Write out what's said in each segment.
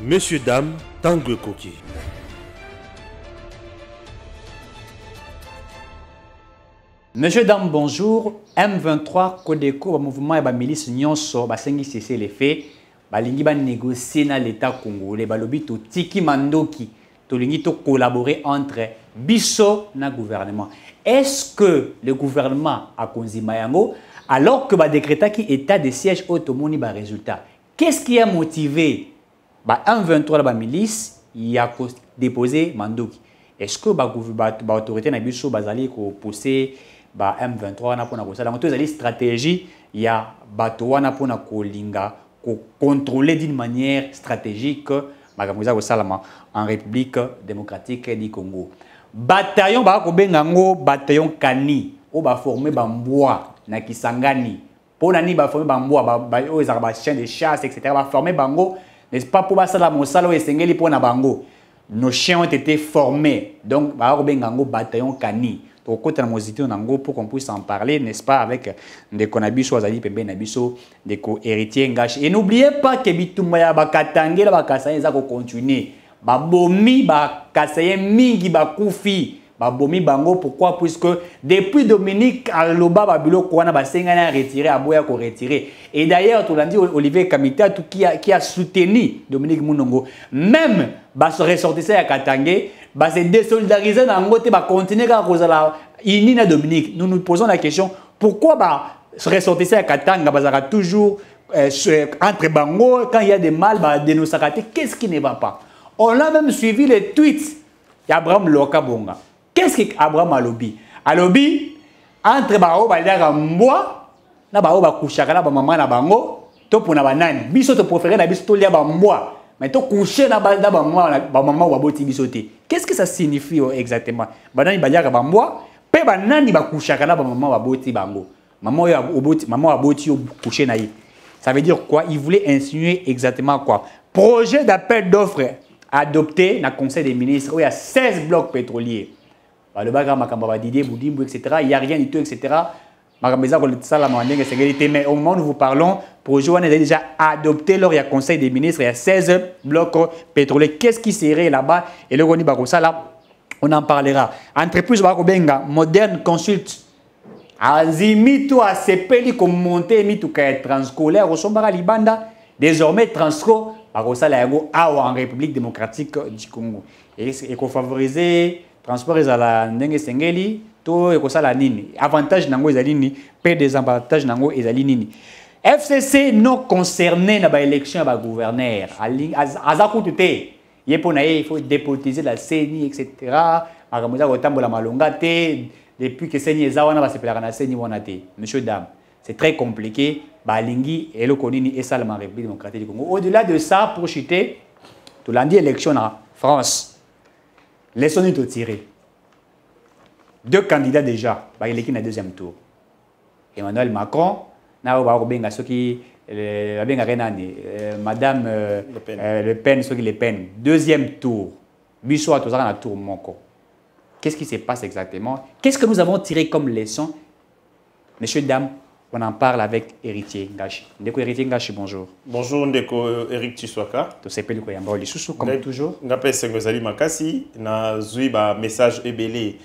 Monsieur, dame, Tangue Koki. Monsieur, dame, bonjour. M23, Kodeko, mouvement et la milice nyonso, basengi cesser les faits, balingi ba négocier na l'état congolais, balobi to tiki mandoki, to lingi to collaborer entre biso na gouvernement. Est-ce que le gouvernement a konzima yango alors que ba décréta qui état de siège automoni ba résultat? Qu'est-ce qui a motivé ba M23 la milice il a déposé mandoki? Est-ce que ba autorité na biso bazali ko pousser ba M23 na pona kosala ngoto ezali stratégie ya bato wana pona kolinga ko contrôler d'une manière stratégique makambo za kosalama en République démocratique du Congo. Bataillon ba ko bengango bataillon Kani o ba former ba mbwa na Kisangani pona ni ba former ba mbwa ba o ezaka ba chien de chasse etc. ba former bango n'est-ce pas pour ba sala mosala o esengeli pona bango. Nos chiens ont été formés donc ba ko bengango bataillon Kani. Pour qu'on puisse en parler, n'est-ce pas, avec des konabiso, azali pembe nabiso, des héritiers ngash. Et n'oubliez pas que bitumaya bakatange la bakasaye za ko continuer. Ba bomi ba kasaye mingi ba kufi. Ba bomi bango pourquoi puisque depuis Dominique Aloba babilo kwana ba senga na retiré aboya ko retirer. Et d'ailleurs tout lundi Olivier Kamita tout qui a soutenu Dominique Munongo même ba se ressortissait à Katangé ba se désolidariser dans ngote ba continuer à cause la Inina Dominique. Nous nous posons la question pourquoi ba se ressortissait à Katanga ba toujours entre bango quand il y a des mal ba dénoncer qu'est-ce qui ne va pas. On a même suivi les tweets d'Abraham Lokabonga. Qu'est-ce qu'Abraham alobi? Alobi entre bao baliaka mbwa na bao bakushaka na ba maman na bango to pona banani biso to préférer na biso to lia ba mbwa mais to coucher na ba maman wa boti biso te. Qu'est-ce que ça signifie exactement? Banani baliaka ba mbwa pe banani bakushaka na ba maman wa boti bango. Maman wa boti yo coucher na yi. Ça veut dire quoi? Il voulait insinuer exactement quoi? Projet d'appel d'offres adopté dans le Conseil des ministres où il y a 16 blocs pétroliers. Le bagarre Makamba Didier Boudimbo, etc. Il n'y a rien du tout, etc. Mais au moment où nous vous parlons, le projet est déjà adopté lors du Conseil des ministres. Il y a 16 blocs pétroliers. Qu'est-ce qui serait là-bas? Et le Roni Barossa, là, on en parlera. Entreprise Barobenga, Moderne Consult. Azimito a sepeli comme monté, mitou kaya transcolaire, au Sombara Libanda, désormais transco, Barossa Lago, en République démocratique du Congo. Et qu'on favorise transport ezala ndenge sengeli to ekosala nini avantage nango ezali nini pe désavantage nango ezali nini. FCC non concerné na ba élection ba gouverneur azakutu te yepona il faut dépolitiser la CENI etc. Makamuza kotambola malonga te depuis que CENI ezawana ba sepelaka na CENI wana te. Monsieur dame, c'est très compliqué ba lingi eloko nini esalama République démocratique du Congo. Au-delà de ça pour chuter to lundi élection en France. Laissons-nous tirer. 2 candidats déjà, il est qui dans le deuxième tour. Emmanuel Macron, Madame Le Pen, deuxième tour. Bissot à tour Moko. Qu'est-ce qui se passe exactement? Qu'est-ce que nous avons tiré comme leçon? Messieurs, dames, on en parle avec Héritier Ngashi. Ndeko Héritier Ngashi, bonjour. Bonjour Ndeko Eric Tiswaka. Tu sais pas quoi yamba lisusu comme toujours. Ngapé Sengozali Makasi na zui ba message ebelé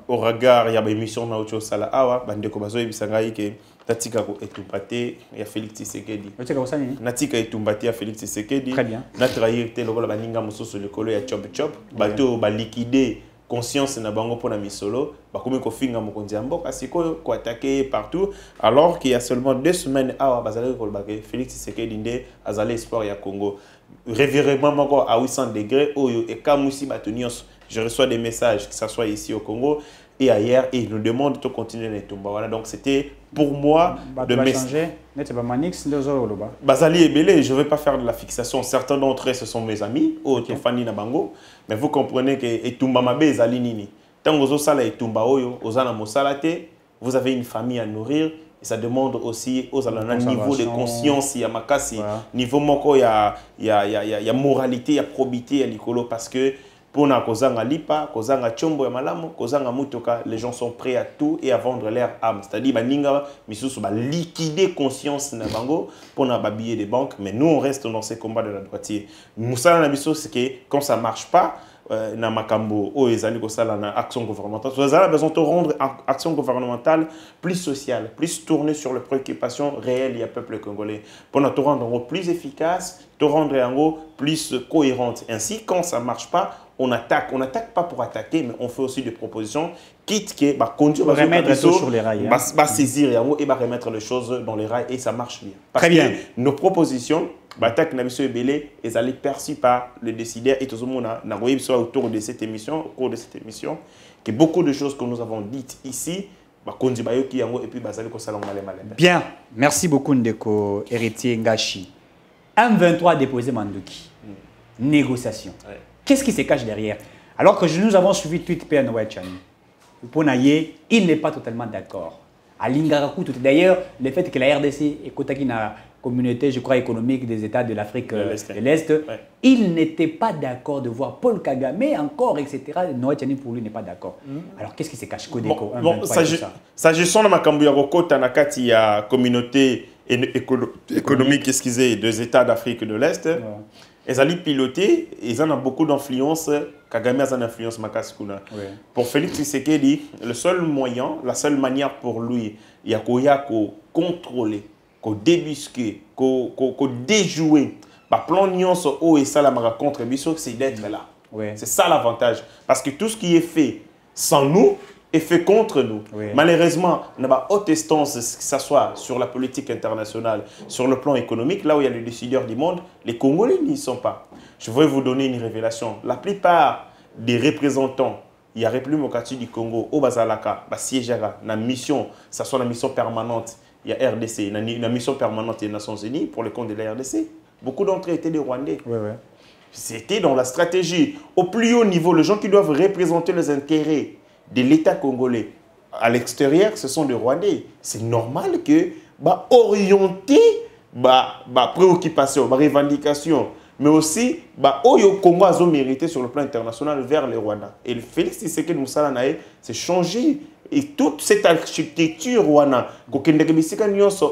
au regard ya ba émission na autre sala awa bandeko bazo ebisanga ke tatika ko etumbate ya Félix Tshisekedi. Otika ko sani? Natika etumbate ya Félix Tshisekedi. Très bien. Na trahir te lokola baninga mususu lekolo ya chop chop bato ba liquider conscience na bango pour la misolo bakomi ko finga mokonzi mboka siko ko attaquer partout alors qu'il y a seulement 2 semaines à bazali ko ba Félix Tshisekedi ndé azali espoir ya Congo révérément moko à 800 degrés oyo et kamusi batonios je reçois des messages que ça soit ici au Congo et ailleurs et ils nous demandent de continuer les tomba. Voilà donc c'était pour moi de changer n'est pas manix Bazali et Belé, je vais pas faire de la fixation. Certains d'entre eux ce sont mes amis au Fanny Nabango mais vous comprenez que Etumba Mabe ezali nini tango zo sala Etumba oyo ozana mosalate vous avez une famille à nourrir et ça demande aussi aux un niveau de conscience ya makasi niveau moko ya moralité ya probité ya likolo parce que Pona kozanga lipa, kozanga chombo ya malamu, kozanga mutoka, les gens sont prêts à tout et à vendre leur âme. C'est-à-dire baninga misusu ba liquider conscience na bango pona ba billets de banque, mais nous on reste dans ces combats de la droitier. Moussala na biso c'est que quand ça marche pas na makambo o ezali ko sala na action gouvernementale. Vous avez besoin de rendre action gouvernementale plus sociale, plus tournée sur les préoccupations réelles du peuple congolais. Pour nous rendre plus efficace, te rendre en gros plus cohérente. Ainsi, quand ça marche pas, on attaque. On n'attaque pas pour attaquer, mais on fait aussi des propositions, quitte que conduire remettre les choses sur les rails. Saisir et remettre les choses dans les rails et ça marche bien. Parce Très bien. Que nos propositions, Batak Namiso Ebele, elles allaient perçues par le décideur et tout le monde a autour de cette émission, au cours de cette émission, que beaucoup de choses que nous avons dites ici, et puis bien, merci beaucoup Ndeko, héritier Ngashi. M23 déposé Manduki. Négociation. Ouais. Qu'est-ce qui se cache derrière? Alors que nous avons suivi tweet P. Chani. Ponaye, il n'est pas totalement d'accord. À Lingarakou, d'ailleurs, le fait que la RDC est la communauté, je crois, économique des États de l'Afrique de l'Est, ouais. Il n'était pas d'accord de voir Paul Kagame encore, etc. Noé Chani, pour lui, n'est pas d'accord. Alors, qu'est-ce qui se cache? Kodeko, s'agissant de ma Kambuyaroko, Tanakati, il y a communauté économique des États d'Afrique de l'Est. Ouais. Ils allaient piloter, ils ont beaucoup d'influence. Kagame a une influence Makaskuna. Oui. Pour Félix Tshisekedi, le seul moyen, la seule manière pour lui, il y a qu'on contrôler, qu'on débusquer, qu'on déjouer. Par plan nuance haut et ça la contre Bissot, c'est d'être là. Oui. C'est ça l'avantage. Parce que tout ce qui est fait sans nous est fait contre nous. Oui. Malheureusement, on n'a pas haute instance, que ce soit sur la politique internationale, sur le plan économique, là où il y a les décideurs du monde, les Congolais n'y sont pas. Je vais vous donner une révélation. La plupart des représentants, il y a République démocratique du Congo, au Bazalaka, siégera, la mission, ça soit la mission permanente, il y a RDC, la mission permanente des Nations Unies pour le compte de la RDC. Beaucoup d'entre eux étaient des Rwandais. Oui, oui. C'était dans la stratégie. Au plus haut niveau, les gens qui doivent représenter les intérêts de l'État congolais à l'extérieur, ce sont des Rwandais. C'est normal que orienter préoccupation, revendication, mais aussi Oyo Congo a mérité sur le plan international vers les Rwandais. Et le Félix Tshisekedi Moussala Nae, c'est changé. Et toute cette architecture Rwanda, qu'on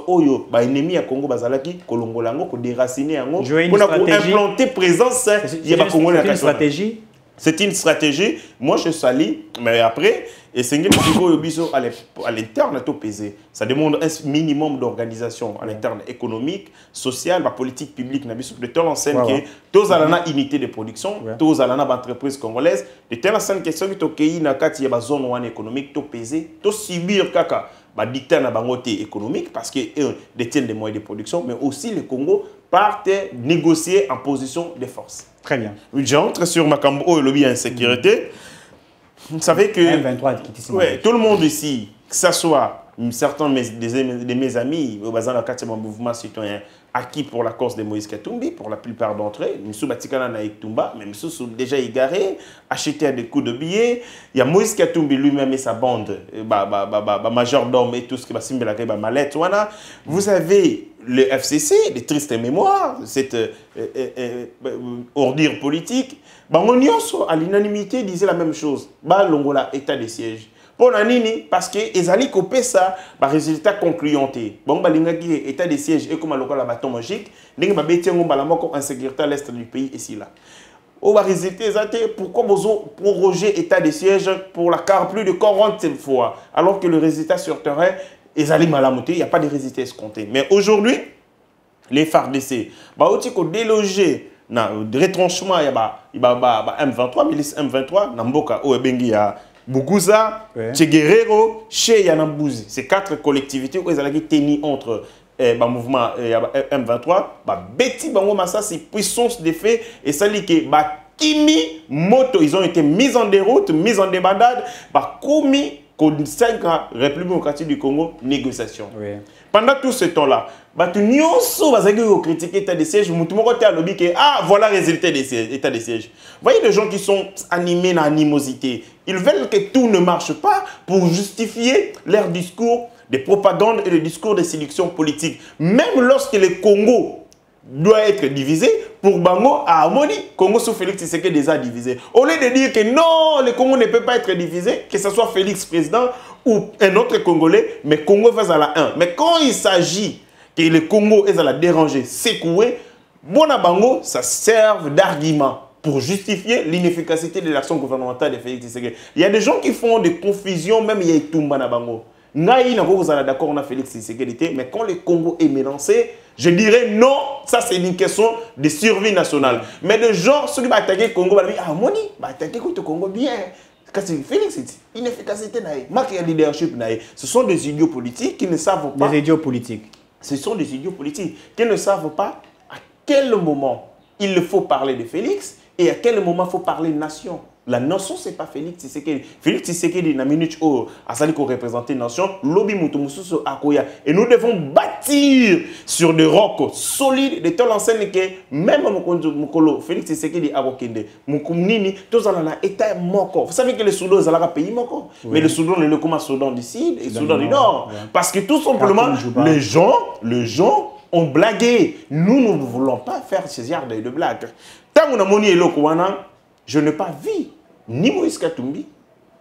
Oyo, ennemi à Congo Bazalaki, Kolongolango, qu'on déraciner yango, qu'on a implanté présence, il y a une stratégie. C'est une stratégie. Moi, je salue, mais après, et c'est à l'interne, pesé. Ça demande un minimum d'organisation à l'interne économique, sociale, la politique publique. De telle enseigne que tous à la unité de production, tous à la entreprise congolaise, de telle enseigne que ceux qui ont une zone économique, tout pesé, tout subir kaka. Dicter na bangoté économique parce qu'ils détiennent des moyens de production, mais aussi le Congo partent négocier en position de force. Très bien. J'entre sur Makambo et lobby insécurité. Vous savez que tout le monde ici, que ce soit certains de mes amis au bazar de la mouvement citoyen acquis pour la cause de Moïse Katumbi, pour la plupart d'entre eux, M. Batikana Naïktumba, mais M. sont déjà égarés, achetés à des coups de billets. Il y a Moïse Katumbi lui-même et sa bande, majordome et tout ce qui va simbler la mallette. Vous avez le FCC, des tristes mémoires, cette ordure politique. À l'unanimité, disait la même chose. L'Ongola, état de siège. Parce qu'ils allaient couper ça, résultat concluant. Bon, état de siège et comme la bâton magique, ils ont insécurité à l'est du pays ici là. Au résultat, pourquoi vous proroger état de siège pour la carte plus de 40 fois, alors que le résultat sur terrain, ils allaient malamuter, il n'y a pas de résultat escompté. Mais aujourd'hui, les FARDC, ils ont délogé de retranchement, il y a M23, milice M23, Namboka, Oebengi, Bouguza, Tcheguerero, Chez Yanambouzi. Ces 4 collectivités où ils ont tenu entre mouvement M23, Betty Bango Massa, c'est puissance de fait et ça dit que Kimi Moto, ils ont été mis en déroute, mis en débandade, Koumi, 5 ans, République démocratique du Congo, négociation. Oui. Pendant tout ce temps-là, nous avons critiqué l'état de siège, nous avons dit que voilà le résultat de l'état de siège. Vous voyez les gens qui sont animés dans l'animosité. Ils veulent que tout ne marche pas pour justifier leur discours de propagande et le discours de séduction politique. Même lorsque le Congo doit être divisé, pour Bango, à Amoni, Congo sous Félix Tshisekedi déjà divisé. Au lieu de dire que non, le Congo ne peut pas être divisé, que ce soit Félix président ou un autre Congolais, mais Congo face à la 1. Mais quand il s'agit que le Congo est à la déranger, secouer, Bona Bango, ça sert d'argument pour justifier l'inefficacité de l'action gouvernementale de Félix Tshisekedi. Il y a des gens qui font des confusions, même il y a Itumba na Bango. Naï, vous êtes d'accord, on a Félix Tshisekedi, mais quand le Congo est mélangé, je dirais non, ça c'est une question de survie nationale. Mais de gens, ceux qui vont attaquer le Congo, vont dire, ah, Moni, va attaquer le Congo bien. Félix, inefficacité, marque de leadership, ce sont des idiots politiques qui ne savent pas. Des idiots politiques. Ce sont des idiots politiques qui ne savent pas à quel moment il faut parler de Félix et à quel moment il faut parler de nation. La nation, ce n'est pas Félix Tshisekedi. Félix Tshisekedi, dans la minute où il faut représenter la nation, lobby Moutoumousou Akoya. Et nous devons bâtir sur des rocs solides, de telle enseigne que même Mokolo, Félix Tshisekedi a Wakende, Moukoumnini, tous en a état moko. Vous savez que le Soudan, c'est un pays moko. Oui. Mais le Soudan, le comment Soudan du Sud et le Soudan du Nord. Ouais. Parce que tout simplement, les gens ont blagué. Nous ne voulons pas faire ce genre de blagues. Tant qu'on a moni et l'Okouana, je n'ai pas vu ni Moïse Katumbi,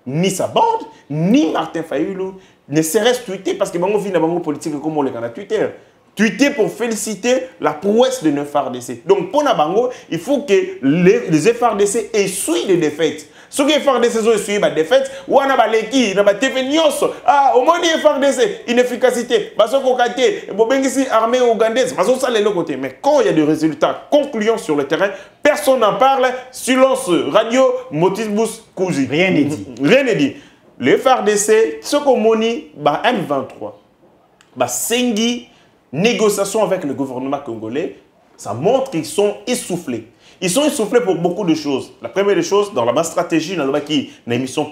ni sa bande, ni Martin Fayulu, ne serait-ce tweeter parce que bango vit dans bango politique comme on le a Twitter. Tweeter pour féliciter la prouesse de nos FARDC. Donc pour Nabango, il faut que les FARDC essuient les défaites. Ceux qui FARDC ont essuyé les défaites, ou on a baleki, on a tévénios, ah, au moins il FARDC, inefficacité, parce qu'on a été armée ougandaise, parce qu'on s'allait de l'autre côté. Mais quand il y a des résultats concluants sur le terrain, personne n'en parle, silence radio, motisbus, cousi. Rien n'est dit. Rien n'est dit. Les FARDC, ce qu'on moni, M23, Sengi, négociation avec le gouvernement congolais, ça montre qu'ils sont essoufflés. Ils sont essoufflés pour beaucoup de choses. La première des choses, dans la stratégie, dans l'émission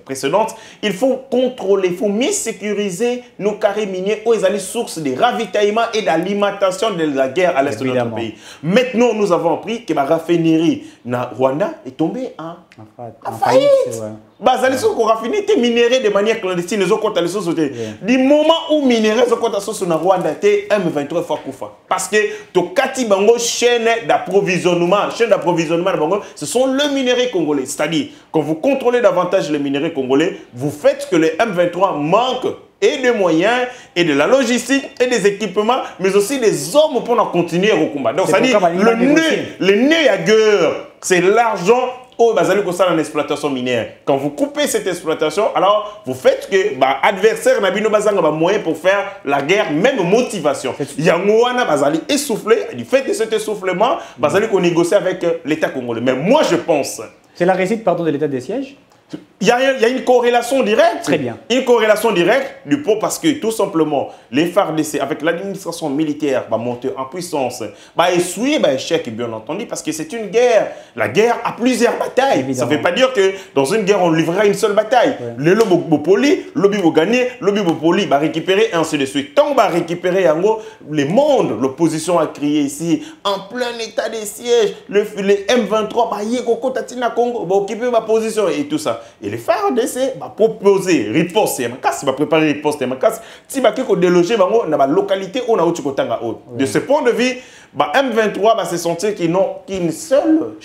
précédente, il faut contrôler, il faut mieux sécuriser nos carrés miniers où ils allaient source de ravitaillement et d'alimentation de la guerre à l'est de notre pays. Maintenant, nous avons appris que la raffinerie na Rwanda est tombée en faillite. Bazali so ko raffinerie te minéré de manière clandestine les autres les sources du moment où minéré so kota source na Rwanda te M23 fois kufa parce que to kati bango chaîne d'approvisionnement de bango ce sont le minerai congolais, c'est-à-dire quand vous contrôlez davantage le minerai congolais, vous faites que le M23 manque et de moyens, et de la logistique, et des équipements, mais aussi des hommes pour continuer au combat. Donc, c'est-à-dire, le nez à guerre, c'est l'argent au basali en exploitation minière. Quand vous coupez cette exploitation, alors vous faites que l'adversaire n'a pas moyen pour faire la guerre, même motivation. Il y a un basali essoufflé, du fait de cet essoufflement, basali qu'on négocie avec l'État congolais. Mais moi, je pense... C'est la réussite, pardon, de l'état des sièges? Il y a une corrélation directe. Très bien. Une corrélation directe du pot parce que tout simplement, les FARDC, avec l'administration militaire, va monter en puissance, va essuyer échec, bien entendu, parce que c'est une guerre. La guerre a plusieurs batailles. Évidemment. Ça ne veut pas dire que dans une guerre, on livrera une seule bataille. Ouais. Le lobby va gagner, le lobby va récupérer, et ainsi de suite. Tant qu'on va récupérer, en gros, le monde, l'opposition a crié ici, en plein état de siège, le M23, va occuper ma position et tout ça. Et les FARDC va proposer riposte, va préparer riposte, si va déloger dans la localité où on a de ce point de vue, M23 va se sentir qu'ils n'ont qu'une seule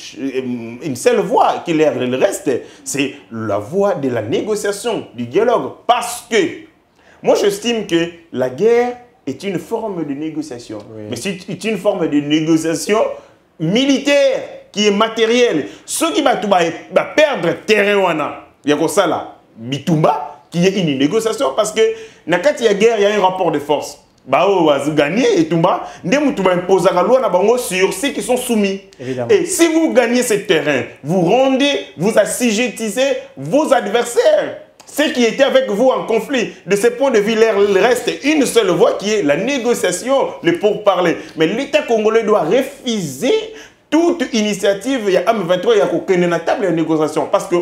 voie qui leur reste, c'est la voie de la négociation, du dialogue. Parce que moi j'estime que la guerre est une forme de négociation. Oui. Mais c'est une forme de négociation militaire qui est matériel. Ceux qui vont perdre terrain, il y a comme ça là, Bitumba, qui est une négociation parce que dans la guerre, il y a un rapport de force. Vous gagnez et Tumba, Mutumba impose la loi sur ceux qui sont soumis. Évidemment. Et si vous gagnez ce terrain, vous rendez, vous assujettissez vos adversaires. Ceux qui étaient avec vous en conflit, de ce point de vue, il reste une seule voie qui est la négociation, le pourparler. Mais l'État congolais doit refuser toute initiative, il y a M23, il y a aucune table de négociation. Parce que,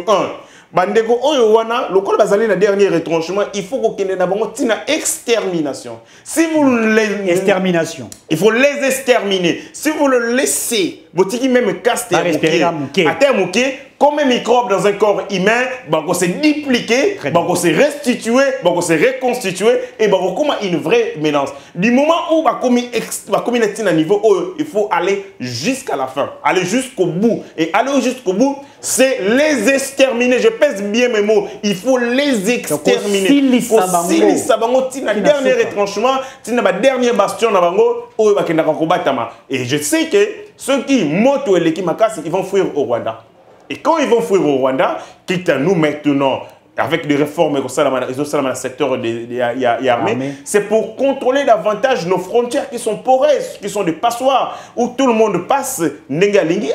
Bandeko Oyowana, le col basali, le dernier retranchement, il faut qu'on ait une extermination. Si vous les... Extermination. Il faut les exterminer. Si vous le laissez, botiki même casse Pas respirer à mouquet. À terre mouquet, comme un microbe dans un corps humain, bah on s'est dupliqué, bah on s'est restitué, bah on s'est reconstitué et bah on comme une vraie mélange. Du moment où bah comme à niveau où il faut aller jusqu'à la fin, aller jusqu'au bout et aller jusqu'au bout, c'est les exterminer. Je pèse bien mes mots. Il faut les exterminer. Il faut la dernier retranchement, la dernière bastion et je sais que ceux qui moto et l'équipe ils vont fuir au Rwanda. Et quand ils vont fuir au Rwanda, quitte à nous maintenant, avec des réformes dans le secteur de l'armée, c'est pour contrôler davantage nos frontières qui sont poreuses, qui sont des passoires, où tout le monde passe. Ils allaient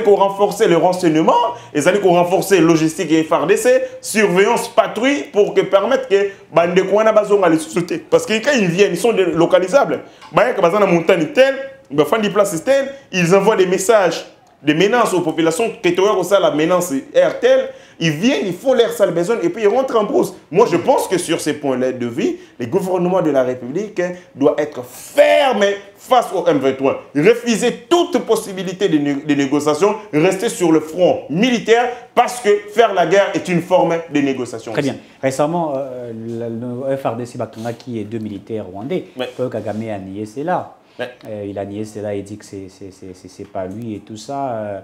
renforcer le renseignement, ils allaient renforcer la logistique et FARDC, surveillance, patrouille, pour que permettre que parce que quand ils viennent, ils sont localisables. Ils envoient des messages, des menaces aux populations, que la menace RTL, ils viennent, ils font leur sale besoin et puis ils rentrent en brousse. Moi, je pense que sur ces points-là de vie, le gouvernement de la République doit être ferme face au M23. Refuser toute possibilité de négociation, rester sur le front militaire parce que faire la guerre est une forme de négociation. Très bien. Récemment, le FARDC Batunga, qui est 2 militaires rwandais, Paul Kagame a nié cela. Il a nié cela et dit que c'est pas lui et tout ça.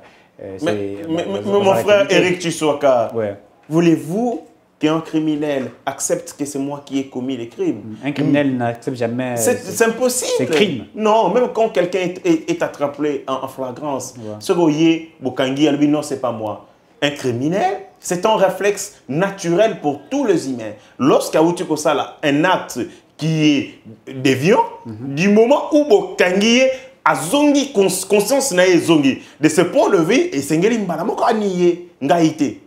Mais mon frère Eric Tshisekedi, voulez-vous qu'un criminel accepte que c'est moi qui ai commis les crimes? Un criminel n'accepte jamais. C'est impossible. C'est crime. Non, même quand quelqu'un est attrapé en flagrance, ce goyer, Bokangi, non, c'est pas moi. Un criminel, c'est un réflexe naturel pour tous les humains. Lorsqu'à un acte qui est déviant, du moment où Bokangi a zongi conscience na zongi de ce point de vue et sengeli mbalamoko aniye ngaité.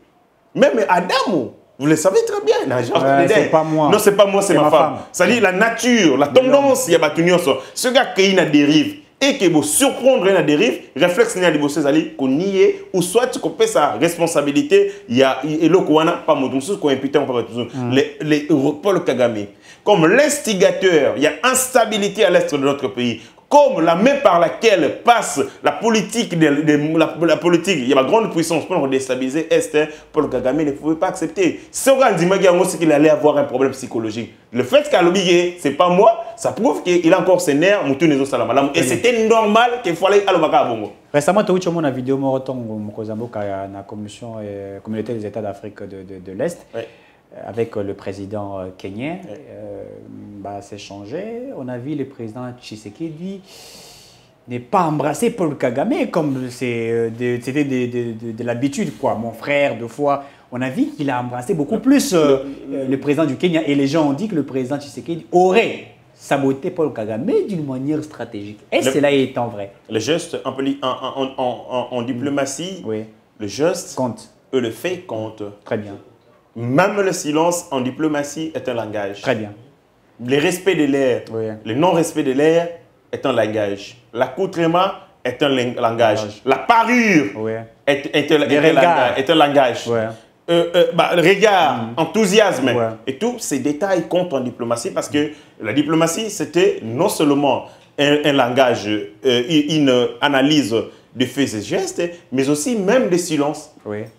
Même Adamo, vous le savez très bien, c'est pas moi. Non, c'est pas moi, c'est ma femme. C'est-à-dire la nature, la tendance, il y a batunyoso. Ce gars qui est dérive et qui veut surprendre une dérive, réflexe n'a pas de qu'on nie ou soit qu'on paie sa responsabilité, il y a le Kouana pas mon tout qu'on imputé en pas les Paul Kagame. Comme l'instigateur, il y a instabilité à l'est de notre pays. Comme la main par laquelle passe la politique, la politique, il y a une grande puissance pour déstabiliser Est, Paul Kagame ne pouvait pas accepter. Ce c'est qu'il allait avoir un problème psychologique. Le fait qu'à l'obligé, c'est pas moi, ça prouve qu'il a encore ses nerfs, et c'était normal qu'il fallait aller à Bongo. Récemment, tu as vu une vidéo de la communauté des États d'Afrique de l'Est. Avec le président kenyan, c'est changé. On a vu le président Tshisekedi n'est pas embrassé Paul Kagame comme c'était de l'habitude, quoi. Mon frère, 2 fois. On a vu qu'il a embrassé beaucoup plus le président du Kenya. Et les gens ont dit que le président Tshisekedi aurait saboté Paul Kagame d'une manière stratégique. Est-ce que cela est en vrai? Le geste en diplomatie, le geste compte. Et le fait compte. Très bien. Même le silence en diplomatie est un langage. Très bien. Le respect de l'air, le non-respect de l'air est un langage. L'accoutrement est un langage. La parure est un langage. Le regard, enthousiasme et tous ces détails comptent en diplomatie parce que la diplomatie, c'était non seulement un langage, une analyse de faits et gestes, mais aussi même des silences,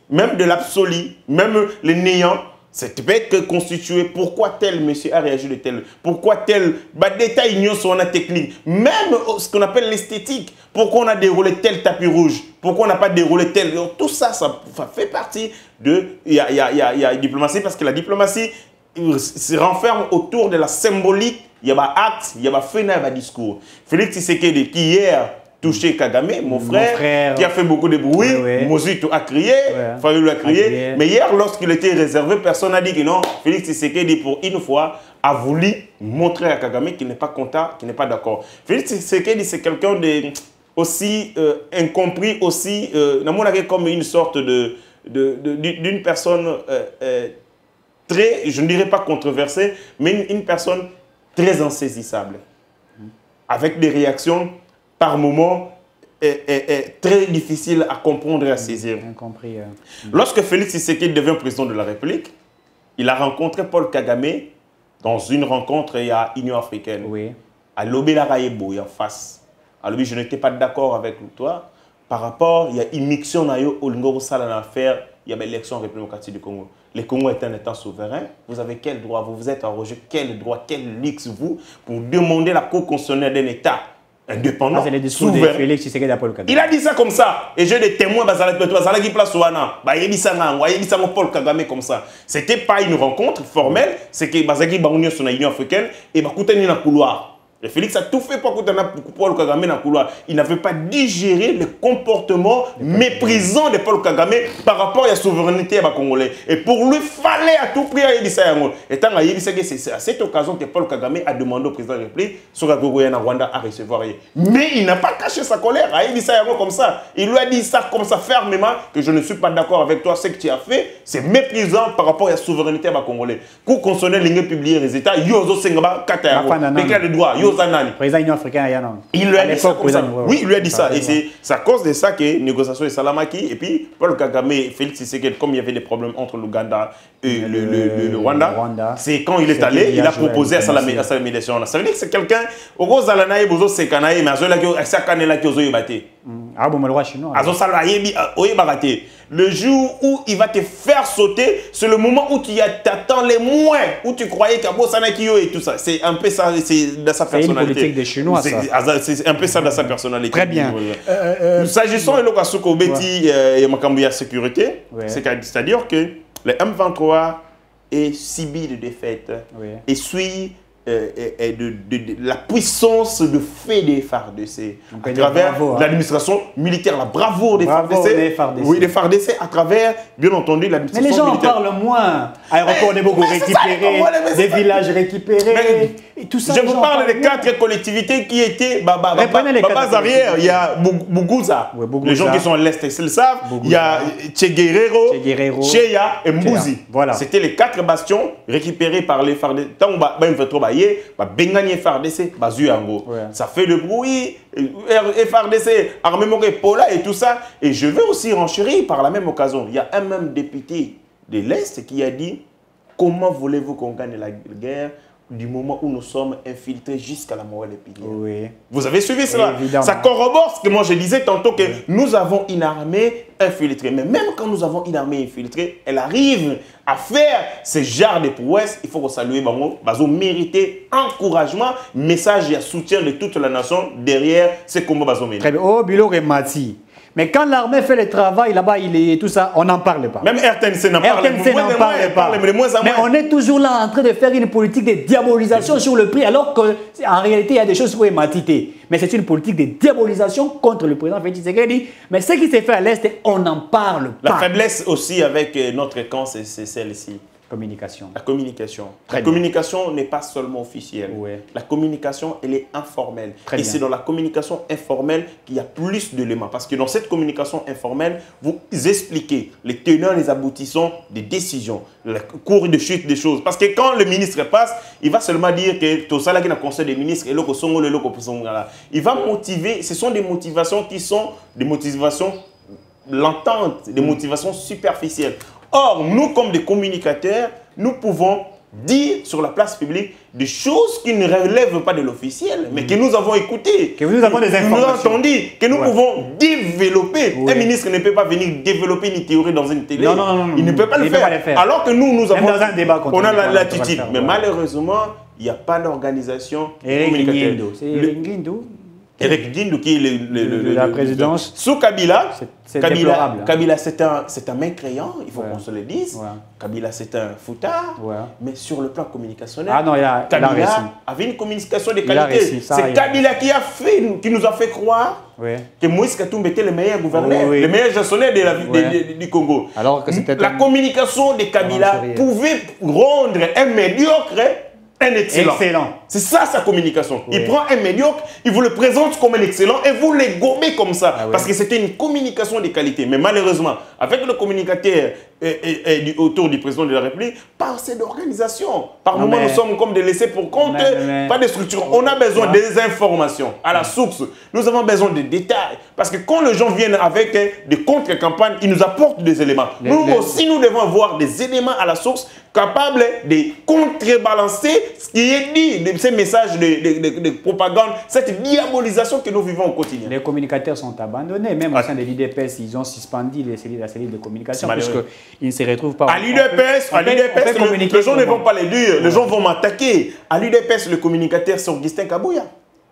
même de l'absolu, même le néant. C'est peut-être constitué pourquoi tel monsieur a réagi de tel, pourquoi tel détail ignorant sur la technique, même ce qu'on appelle l'esthétique, pourquoi on a déroulé tel tapis rouge, pourquoi on n'a pas déroulé tel. Donc, tout ça, ça fait partie de la diplomatie parce que la diplomatie se renferme autour de la symbolique. Il y a des actes, il y a des faits, il y a des discours. Félix Tshisekedi qui hier touché Kagame, mon frère, qui a fait beaucoup de bruit, Mozito a crié, Fayulu a crié, mais hier lorsqu'il était réservé, personne n'a dit que non. Félix Tshisekedi pour une fois a voulu montrer à Kagame qu'il n'est pas content, qu'il n'est pas d'accord. Félix Tshisekedi c'est quelqu'un de aussi incompris, aussi comme une sorte d'une personne très, je ne dirais pas controversée, mais une personne très insaisissable, avec des réactions par moments est très difficile à comprendre et à saisir. Incompris. Lorsque Félix Tshisekedi devient président de la République, il a rencontré Paul Kagame dans une rencontre à l'Union africaine, à Lobé-la-Raïbo, en face. Alors oui, je n'étais pas d'accord avec toi. Par rapport, il y a une mixtion au Lingo Sala dans l'affaire, il y a l'élection en République démocratique du Congo. Le Congo est un État souverain. Vous avez quel droit, vous vous êtes arrogé quel droit, quel luxe vous, pour demander la Cour constitutionnelle d'un État indépendant, c'est le discours de Félix Tshisekedi à Paul Kagame. Il a dit ça comme ça. Et j'ai des témoins, qui place il dit ça Paul Kagame comme ça. C'était pas une rencontre formelle, c'est que Bazaki Baounio sur l'Union africaine et Bakouté dans le couloir. Et Félix a tout fait pour Paul Kagame dans le couloir. Il n'avait pas digéré le comportement méprisant de Paul Kagame par rapport à la souveraineté congolais. Et pour lui, il fallait à tout prix à Yébissa Yango. Et tant que c'est à cette occasion que Paul Kagame a demandé au président de la République sur la Rwanda à recevoir. Mais il n'a pas caché sa colère à Yébissa Yango comme ça. Il lui a dit ça comme ça fermement, que je ne suis pas d'accord avec toi. Ce que tu as fait, c'est méprisant par rapport à la souveraineté congolais. Pour consommer les publier les États, Yozo Sengaba Katayango. Les cas de droit. Président Union africaine, il lui a dit ça comme ça. Oui, il lui a dit ça. Et c'est à cause de ça que négociation est Salamaki. Et puis, Paul Kagame et Félix Tshisekedi, comme il y avait des problèmes entre l'Ouganda et le Rwanda, c'est quand il est allé, il a proposé à sa médiation. Ça veut dire que c'est quelqu'un, au gros Zalanaï, Bozo Sekanaï, mais à Sakanela qui oseille battre. Ah bon, mais le roi chinois. Le jour où il va te faire sauter, c'est le moment où tu t'attends les moins, où tu croyais qu'il y a Bosanakio et tout ça. C'est un peu ça, c'est dans sa personnalité. C'est une politique des Chinois, ça. C'est un peu ça dans sa personnalité. Très bien. S'agissant de l'Okasuko Betty et Makambuya Sécurité, c'est-à-dire que le M23 est subi de défaite et suit de la puissance de fait des FARDC à travers l'administration militaire, la bravoure des FARDC. Oui, des FARDC à travers, bien entendu, l'administration militaire. Mais les gens en parlent moins. Aéroport de Bogo récupéré, des villages récupérés, et tout ça. Je vous parle des 4 collectivités qui étaient bas arrière. Il y a Bougouza. Les gens qui sont à l'est, ils le savent. Il y a Tcheguerero, Cheya et Mbouzi. C'était les 4 bastions récupérés par les FARDC. Bengani FARDC, ça fait le bruit, FARDC, Armée Pola et tout ça. Et je vais aussi renchérir par la même occasion. Il y a un même député de l'Est qui a dit comment voulez-vous qu'on gagne la guerre du moment où nous sommes infiltrés jusqu'à la morale épinière. Vous avez suivi cela? Évidemment. Ça corrobore ce que moi je disais tantôt que nous avons une armée infiltrée. Mais même quand nous avons une armée infiltrée, elle arrive à faire ce genre de prouesses. Il faut qu'on salue Bango. Bazo mériter encouragement, message et soutien de toute la nation derrière ce combat Bazo mérite. Très bien. Oh, Bilo Remati. Mais quand l'armée fait le travail là-bas, il est tout ça, on n'en parle pas. Même RTNC n'en parle pas. Mais on est toujours là en train de faire une politique de diabolisation sur le prix, alors qu'en réalité, il y a des choses pour ématiter. Mais c'est une politique de diabolisation contre le président Félix Tshisekedi. Mais ce qui s'est fait à l'Est, on n'en parle pas. La faiblesse aussi avec notre camp, c'est celle-ci. Communication. La communication. La communication n'est pas seulement officielle. La communication, elle est informelle. Et c'est dans la communication informelle qu'il y a plus d'éléments. Parce que dans cette communication informelle, vous expliquez les tenants, les aboutissants des décisions, le cours de chute des choses. Parce que quand le ministre passe, il va seulement dire que tout ça là qui est dans le conseil des ministres, il va motiver. Ce sont des motivations qui sont des motivations l'entente, des motivations superficielles. Or, nous, comme des communicateurs, nous pouvons dire sur la place publique des choses qui ne relèvent pas de l'officiel, mais que nous avons écoutées, que nous avons des informations, nous avons entendu, que nous pouvons développer. Un ministre ne peut pas venir développer une théorie dans une télé. Non, il ne peut pas le faire. Alors que nous avons dans un débat, on a la latitude. Mais malheureusement, il n'y a pas d'organisation communicateur. C'est Eric Guindou. Eric Guindou qui est la présidence. Sous Kabila, Kabila c'est un mécréant, il faut qu'on se le dise. Kabila c'est un foutard. Mais sur le plan communicationnel, Kabila avait une communication de qualité. C'est Kabila qui nous a fait croire que Moïse Katumbi était le meilleur gouverneur, le meilleur gestionnaire du Congo. Alors que la communication de Kabila pouvait rendre un médiocre un excellent. C'est ça sa communication. Il prend un médiocre, il vous le présente comme un excellent et vous le gommez comme ça. Parce que c'était une communication de qualité. Mais malheureusement, avec le communicateur autour du président de la République par cette organisation. Par moment, nous sommes comme des laissés pour compte, pas des structures. On a besoin des informations à la source. Nous avons besoin de détails. Parce que quand les gens viennent avec des contre-campagnes, ils nous apportent des éléments. Nous aussi, nous devons avoir des éléments à la source capables de contrebalancer ce qui est dit, ces messages de propagande, cette diabolisation que nous vivons au quotidien. Les communicateurs sont abandonnés. Même au sein de l'IDPS, ils ont suspendu la cellule de communication puisqu'ils ne se retrouvent pas. À l'IDPS, les gens ne vont pas les dire. Les gens vont m'attaquer. À l'IDPS, le communicateur, c'est Augustin Kabouya.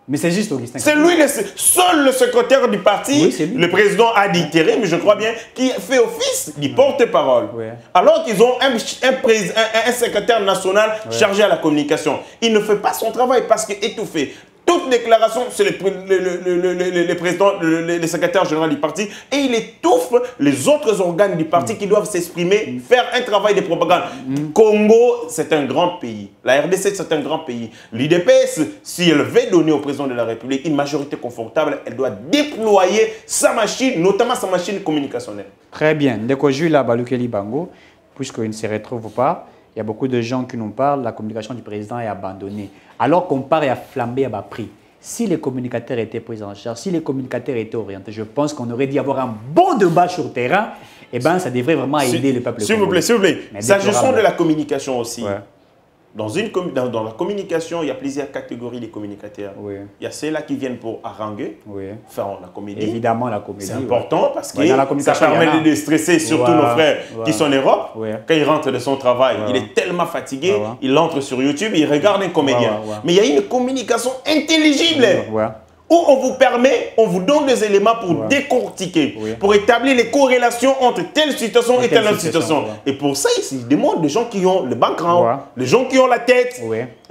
Mais c'est juste Augustin. C'est lui, seul le secrétaire du parti, le président a dit mais je crois bien, qui fait office du porte-parole. Oui. Alors qu'ils ont un secrétaire national chargé à la communication. Il ne fait pas son travail parce qu'il est étouffé. Toute déclaration, c'est le président, le secrétaire général du parti, et il étouffe les autres organes du parti qui doivent s'exprimer, faire un travail de propagande. Congo, c'est un grand pays. La RDC, c'est un grand pays. L'IDPS, si elle veut donner au président de la République une majorité confortable, elle doit déployer sa machine, notamment sa machine communicationnelle. Très bien. Dès que je la Balukeli Bango, puisqu'il ne se retrouve pas, il y a beaucoup de gens qui nous parlent, la communication du président est abandonnée. Alors qu'on part et à flamber à bas prix. Si les communicateurs étaient pris en charge, si les communicateurs étaient orientés, je pense qu'on aurait dû avoir un bon débat sur le terrain. Et bien, ça devrait vraiment aider le peuple. S'il vous plaît, s'il vous plaît. S'agissant de la communication aussi. Ouais. Dans la communication, il y a plusieurs catégories de communicateurs. Oui. Il y a ceux-là qui viennent pour haranguer, faire la comédie. Évidemment, la comédie. C'est important parce que ça permet de stresser surtout nos frères qui sont en Europe. Quand il rentre de son travail, il est tellement fatigué, il entre sur YouTube, il regarde un comédien. Mais il y a une communication intelligible. Où on vous permet, on vous donne des éléments pour décortiquer, pour établir les corrélations entre telle situation et telle situation. Et pour ça, il demande des gens qui ont le background, les gens qui ont la tête.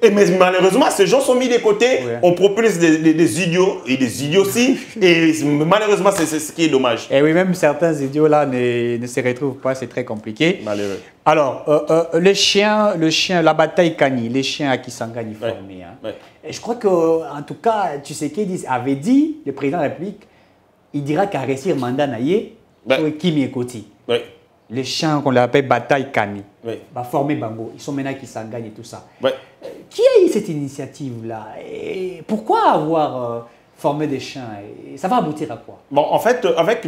Et mais malheureusement, ces gens sont mis de côté, on propulse des idiots et des idioties. Et malheureusement, c'est ce qui est dommage. Et oui, même certains idiots-là ne se retrouvent pas, c'est très compliqué. Malheureux. Alors, les chiens, la bataille Kani, les chiens à Kisangani formés. Et je crois qu'en tout cas, tu sais qu'il avait dit, le président de la République, il dira qu'à réussir mandat naïe, Kimi Ekoti. Les chiens qu'on appelle bataille Kani, va former Bango. Ils sont maintenant qui s'engagent et tout ça. Qui a eu cette initiative-là? Et pourquoi avoir formé des chiens? Et ça va aboutir à quoi? Bon, en fait, avec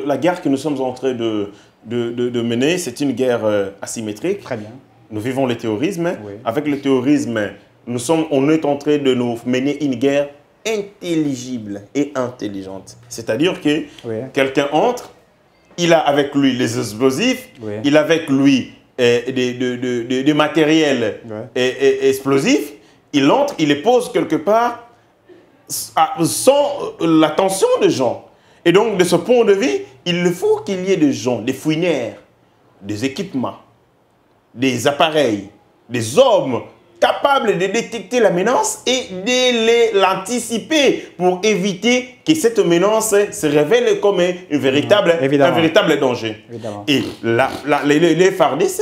la guerre que nous sommes en train de mener, c'est une guerre asymétrique. Très bien. Nous vivons le terrorisme. Avec le terrorisme, on est en train de nous mener une guerre intelligible et intelligente. C'est-à-dire que quelqu'un entre, il a avec lui les explosifs, il a avec lui des matériels explosifs, il entre, il les pose quelque part sans l'attention des gens. Et donc, de ce point de vue, il faut qu'il y ait des gens, des fouinaires, des équipements, des appareils, des hommes capables de détecter la menace et de l'anticiper pour éviter que cette menace se révèle comme un véritable danger. Évidemment. Et les FARDC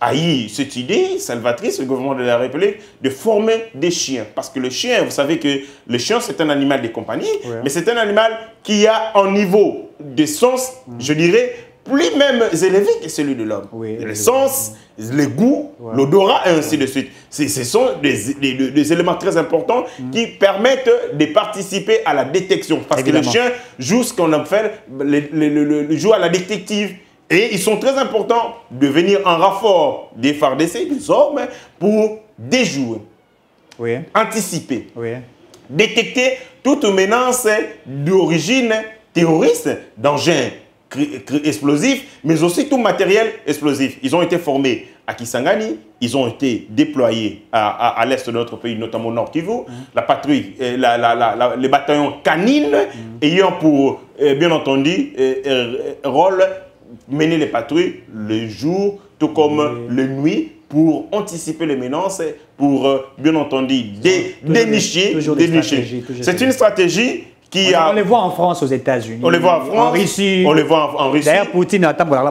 a eu cette idée salvatrice, le gouvernement de la République, de former des chiens. Parce que le chien, vous savez que le chien, c'est un animal de compagnie, mais c'est un animal qui a un niveau de sens, je dirais, plus même élevé que celui de l'homme. Le sens, le goût, l'odorat et ainsi de suite. Ce sont des éléments très importants qui permettent de participer à la détection. Parce que le chien joue ce qu'on appelle, joue à la détective. Et ils sont très importants de venir en renfort des FARDC, des hommes, pour déjouer, anticiper, détecter toute menace d'origine terroriste, d'engins explosifs, mais aussi tout matériel explosif. Ils ont été formés à Kisangani, ils ont été déployés à l'est de notre pays, notamment au Nord Kivu. La patrouille, les bataillons canines ayant pour, bien entendu, rôle mener les patrouilles le jour, tout comme la nuit, pour anticiper les menaces, pour, bien entendu, dénicher. C'est une stratégie qui on les voit en France, aux États-Unis. On les voit en France, en Russie. On les voit en Russie. D'ailleurs, Poutine attend pour les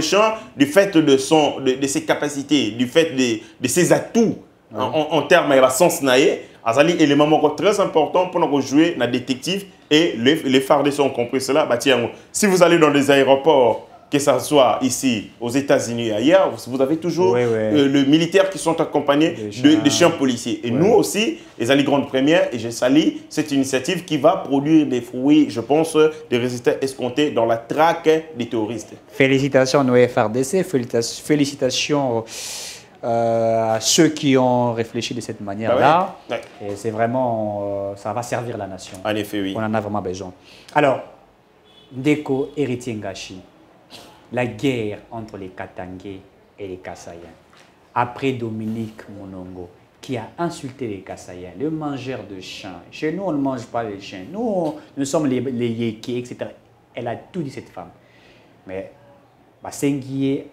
champs, du fait de ses capacités, du fait de ses atouts, en termes de sens naïe, Azali est élément très important pour nous jouer dans détective et les FARDC ont compris cela. Si vous allez dans des aéroports que ça soit ici aux États-Unis et ailleurs, vous avez toujours le militaire qui sont accompagnés des chiens policiers. Et nous aussi, les Ali Grande Première, et je salue cette initiative qui va produire des fruits, je pense, des résultats escomptés dans la traque des terroristes. Félicitations au FRDC, félicitations à ceux qui ont réfléchi de cette manière-là. Et c'est vraiment, ça va servir la nation. En effet, oui. On en a vraiment besoin. Alors, Ndeko héritier Ngachi, la guerre entre les Katangais et les Kassaïens. Après Dominique Monongo, qui a insulté les Kassaïens, le mangeur de chiens. Chez nous, on ne mange pas les chiens. Nous sommes les yékés, etc. Elle a tout dit, cette femme. Mais, Senguié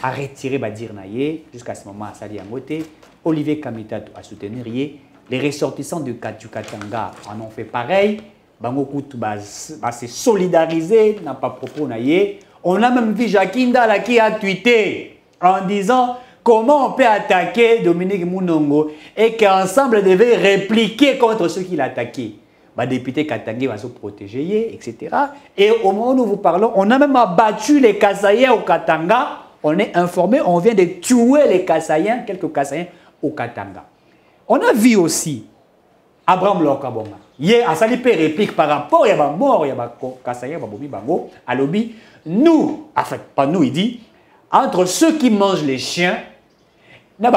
a retiré Badir Naye, jusqu'à ce moment, Sali Angote. Olivier Kamitatou a soutenu Rié. Les ressortissants du Katanga en ont fait pareil. Bango Koutou s'est solidarisé, n'a pas propos Naye. On a même vu Jacquinda qui a tweeté en disant comment on peut attaquer Dominique Mounongo et qu'ensemble devait répliquer contre ceux qui l'attaquaient. Le député Katangé va se protéger, etc. Et au moment où nous vous parlons, on a même abattu les Kassaïens au Katanga. On est informé, on vient de tuer les Kassaïens, quelques Kassaïens au Katanga. On a vu aussi Abraham Lokabonga. Hier, à Salipé réplique par rapport, il y a des morts, il y a des Kassaïens, il y a des Bango, à lobby. Nous, en fait, pas nous, il dit, entre ceux qui mangent les chiens, mais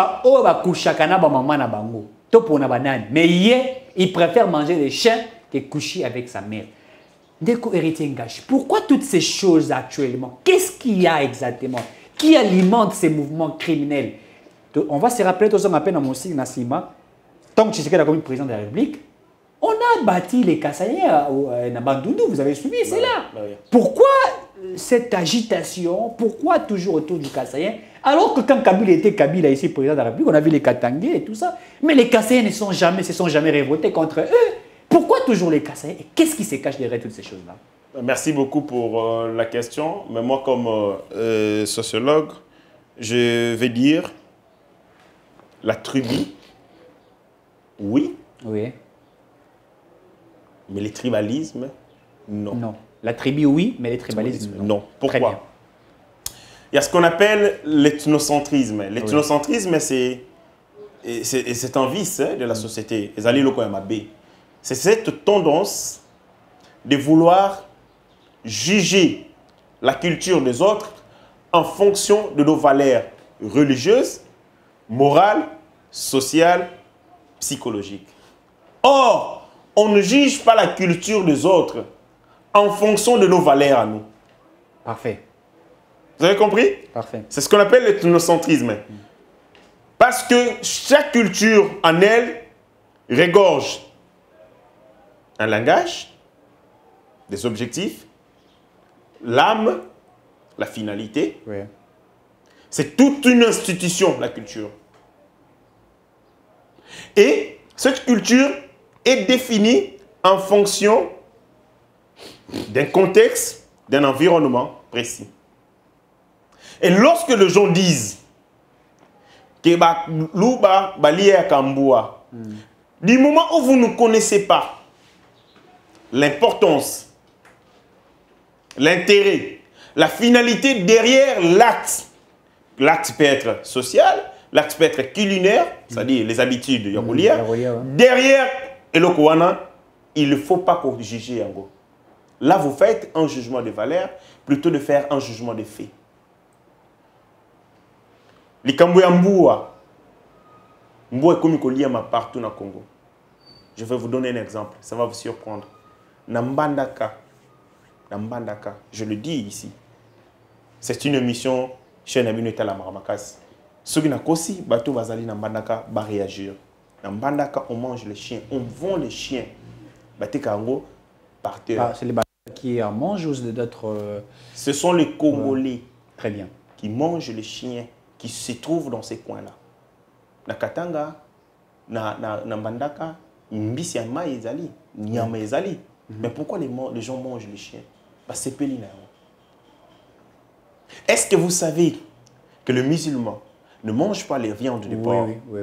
il préfère manger les chiens que coucher avec sa mère. Ndeko héritier Ngachi, pourquoi toutes ces choses actuellement? Qu'est-ce qu'il y a exactement? Qui alimente ces mouvements criminels? On va se rappeler, tous on appelle dans mon signe Nassima, tant que Tshisekedi a comme président de la République, on a bâti les Kassaïens à Bandundu, vous avez suivi, c'est là. Pourquoi cette agitation? Pourquoi toujours autour du Kassaïen? Alors que quand Kabila était Kabila ici, président de la République, on a vu les Katangais et tout ça. Mais les Kassaïens ne se sont jamais révoltés contre eux. Pourquoi toujours les Kassaïens? Et qu'est-ce qui se cache derrière toutes ces choses-là? Merci beaucoup pour la question. Mais moi, comme sociologue, je vais dire la tribu, oui. Oui. Mais les tribalismes, non. Non. La tribu, oui, mais les tribalismes, non. Non. Pourquoi? Il y a ce qu'on appelle l'ethnocentrisme. L'ethnocentrisme, c'est un vice de la société. C'est cette tendance de vouloir juger la culture des autres en fonction de nos valeurs religieuses, morales, sociales, psychologiques. Or, on ne juge pas la culture des autres en fonction de nos valeurs à nous. Parfait. Vous avez compris? Parfait. C'est ce qu'on appelle l'ethnocentrisme. Parce que chaque culture en elle regorge un langage, des objectifs, l'âme, la finalité. Oui. C'est toute une institution, la culture. Et cette culture est définie en fonction d'un contexte, d'un environnement précis. Et lorsque les gens disent que Luba lié à Kambua, du moment où vous ne connaissez pas l'importance, l'intérêt, la finalité derrière l'acte, l'acte peut être social, l'acte peut être culinaire, c'est-à-dire les habitudes yaboulières, derrière Elokowana, il ne faut pas juger Yango. Là, vous faites un jugement de valeur plutôt de faire un jugement de fait. Les Kambouya Mboua, Mboua est comme Koliama partout dans le Congo. Je vais vous donner un exemple, ça va vous surprendre. Nambandaka, je le dis ici, c'est une émission chez Nabineta la Maramakas. Ceux qui n'ont pas aussi, Bato Bazali Nambandaka va réagir. Nambandaka, on mange les chiens, on vend les chiens. Batekango, par terre. C'est les Bato qui en mangent ou d'autres. Ce sont les Congolais. Très bien. Qui mangent les chiens qui se trouvent dans ces coins-là. Na Katanga, na Mbandaka, Mbisi Ama Ezali, Nyama Ezali. Mais pourquoi les gens mangent les chiens? C'est Pélina. Est-ce que vous savez que le musulman ne mange pas les viandes de porc? Oui.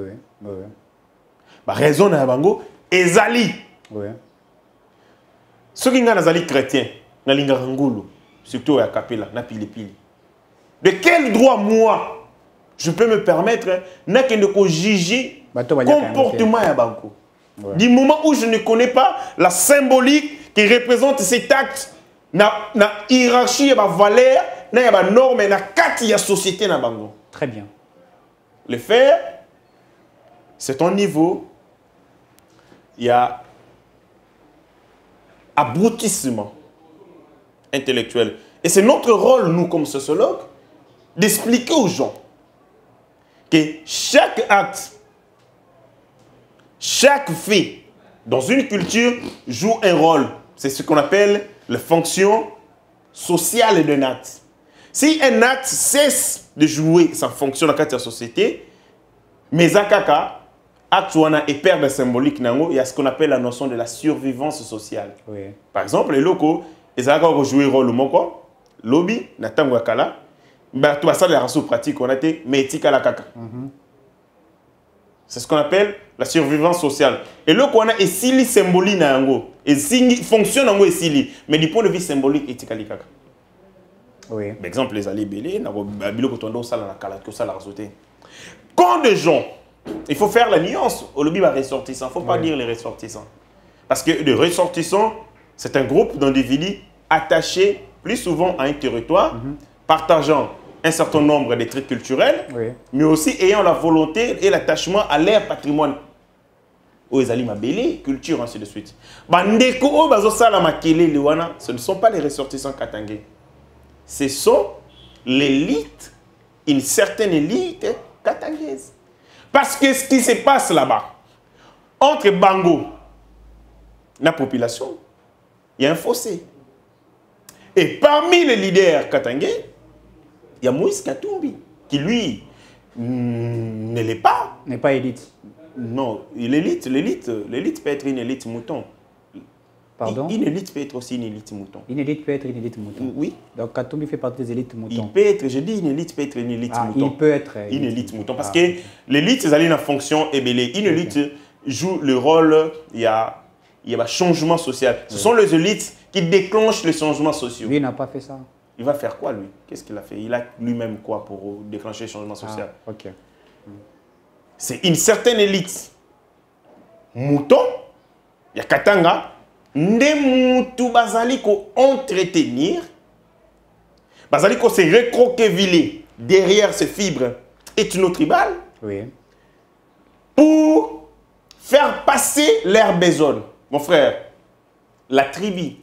Raison na bango Ezali. Oui. Ceux qui sont chrétiens, na lingangulu, surtout à Capella, na pili pili. De quel droit, moi, je peux me permettre de juger le comportement à Banco? Du moment où je ne connais pas la symbolique qui représente cet acte, la hiérarchie, la valeur, la norme, la carte de la société. Très bien. Le faire, c'est un niveau, il y a abrutissement intellectuel. Et c'est notre rôle, nous, comme sociologues, d'expliquer aux gens que chaque acte, chaque fait dans une culture joue un rôle. C'est ce qu'on appelle la fonction sociale d'un acte. Si un acte cesse de jouer sa fonction dans la société, mais akaka, acte et perd de symbolique, il y a ce qu'on appelle la notion de la survivance sociale. Oui. Par exemple, les locaux, ils ont joué un rôle moko, lobby, natango akala, tout ça les rations pratiques, on a été mais etika la kaka. C'est ce qu'on appelle la survivance sociale. Et là, on a un symbolique, et fonctionne en esili, mais du point de vue symbolique, etika la kaka. Oui. Par exemple, les alliés belés, quand des gens, il faut faire la nuance, au lobby va ressortissant, il ne faut pas dire les ressortissants. Parce que les ressortissants, c'est un groupe d'individus attachés plus souvent à un territoire, partageant un certain nombre de traits culturels, mais aussi ayant la volonté et l'attachement à leur patrimoine. Aux alliés belés, culture, ainsi de suite. Ce ne sont pas les ressortissants katangais. Ce sont l'élite, une certaine élite katangaise. Parce que ce qui se passe là-bas, entre Bango et la population, il y a un fossé. Et parmi les leaders katangais, il y a Moïse Katumbi, qui lui ne l'est pas. N'est pas élite. Non, l'élite peut être une élite mouton. Pardon? Une élite peut être aussi une élite mouton. Une élite peut être une élite mouton. Oui. Donc Katumbi fait partie des élites moutons. Il peut être, je dis une élite peut être une élite mouton. Il peut être une élite mouton. Parce que l'élite, c'est une fonction ébélée. Une élite joue le rôle, il y a un changement social. Ce sont les élites qui déclenchent les changements sociaux. Lui, il n'a pas fait ça. Il va faire quoi, lui? Qu'est-ce qu'il a fait? Il a lui-même quoi pour déclencher le changement social? Ok. C'est une certaine élite. Mouton, il y a Katanga, Ndemoutou Bazaliko entretenir, Bazaliko se recroqueviller derrière ces fibres ethno-tribales pour faire passer leur besoin. Mon frère, la tribu